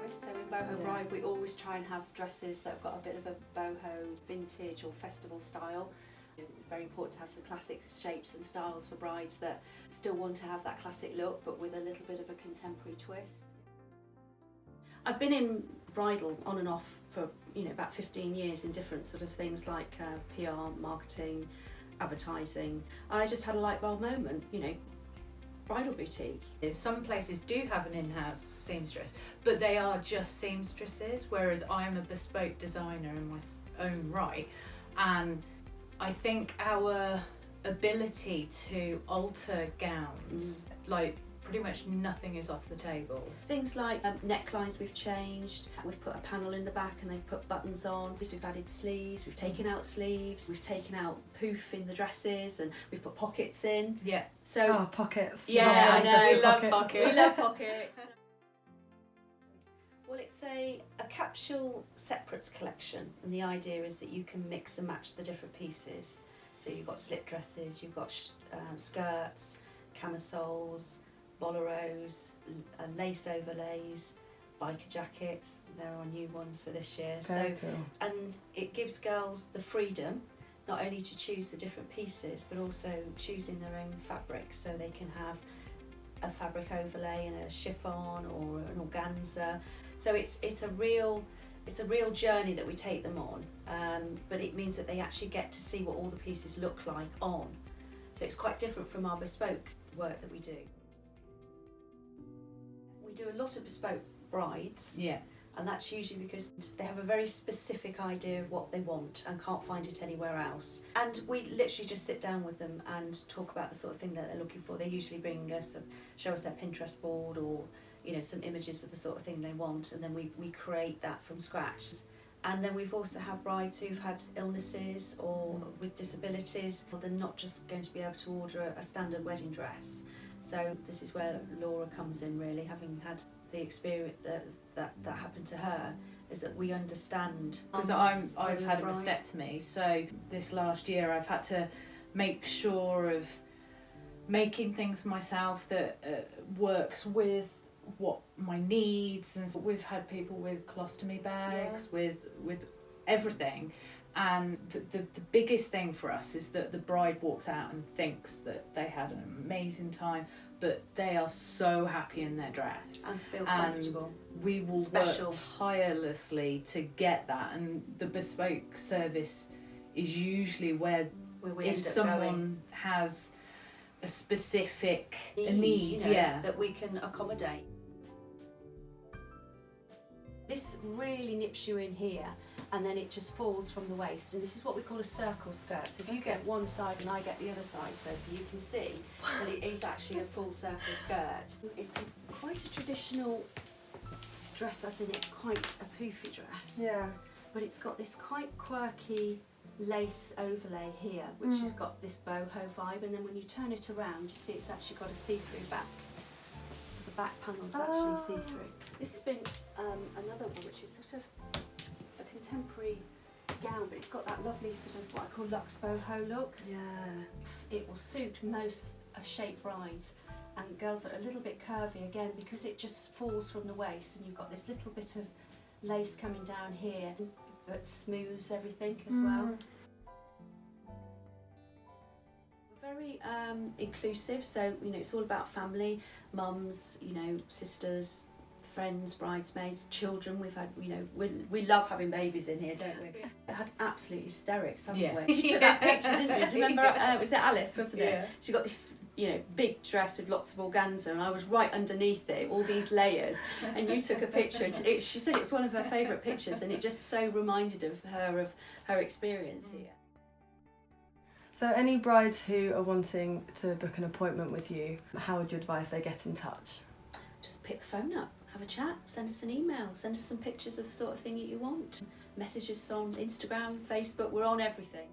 tourists. So in Boho Bride we always try and have dresses that have got a bit of a boho, vintage or festival style. It's very important to have some classic shapes and styles for brides that still want to have that classic look but with a little bit of a contemporary twist. I've been in bridal on and off for about 15 years in different sort of things like PR, marketing, advertising, and I just had a light bulb moment, bridal boutique. Some places do have an in-house seamstress, but they are just seamstresses, whereas I'm a bespoke designer in my own right, and I think our ability to alter gowns, like pretty much nothing is off the table. Things like necklines we've changed, we've put a panel in the back and they've put buttons on, we've added sleeves, we've taken out sleeves, we've taken out poof in the dresses and we've put pockets in. Yeah. So pockets. Yeah, I know. We love pockets. We love pockets. Well, it's a capsule separates collection, and the idea is that you can mix and match the different pieces. So you've got slip dresses, you've got skirts, camisoles, boleros, lace overlays, biker jackets. There are new ones for this year. Very cool. And it gives girls the freedom not only to choose the different pieces but also choosing their own fabrics, so they can have a fabric overlay and a chiffon or an organza. So it's a real journey that we take them on, but it means that they actually get to see what all the pieces look like on. So it's quite different from our bespoke work that we do. We do a lot of bespoke brides, and that's usually because they have a very specific idea of what they want and can't find it anywhere else. And we literally just sit down with them and talk about the sort of thing that they're looking for. They usually bring us, show us their Pinterest board or some images of the sort of thing they want, and then we create that from scratch. And then we've also had brides who've had illnesses or with disabilities. They're not just going to be able to order a standard wedding dress. So this is where Laura comes in, really, having had the experience that happened to her, is that we understand. Because I've had a mastectomy, so this last year I've had to make sure of making things for myself that works with what my needs, and so we've had people with colostomy bags, with everything, and the biggest thing for us is that the bride walks out and thinks that they had an amazing time, but they are so happy in their dress and feel comfortable. We will work tirelessly to get that, and the bespoke service is usually where if someone has a specific need that we can accommodate. This really nips you in here and then it just falls from the waist, and this is what we call a circle skirt. So if you get one side and I get the other side, so you can see that it is actually a full circle skirt. It's quite a traditional dress, as in it's quite a poofy dress. Yeah. But it's got this quite quirky lace overlay here, which has got this boho vibe, and then when you turn it around you see it's actually got a see-through back. So the back panel's actually see-through. This has been another one which is sort of a contemporary gown, but it's got that lovely sort of what I call luxe boho look. Yeah. It will suit most shaped brides and girls that are a little bit curvy, again because it just falls from the waist and you've got this little bit of lace coming down here that smooths everything as well. We're very inclusive, so it's all about family, mums, sisters, friends, bridesmaids, children. We've had, we love having babies in here, don't we? We had absolute hysterics, haven't we? You took that picture, didn't you? Do you remember? Was it Alice, wasn't it? Yeah. She got this, big dress with lots of organza, and I was right underneath it, all these layers. And you took a picture, and she said it was one of her favourite pictures, and it just so reminded of her experience here. So any brides who are wanting to book an appointment with you, how would you advise they get in touch? Just pick the phone up, have a chat, send us an email, send us some pictures of the sort of thing that you want. Message us on Instagram, Facebook, we're on everything.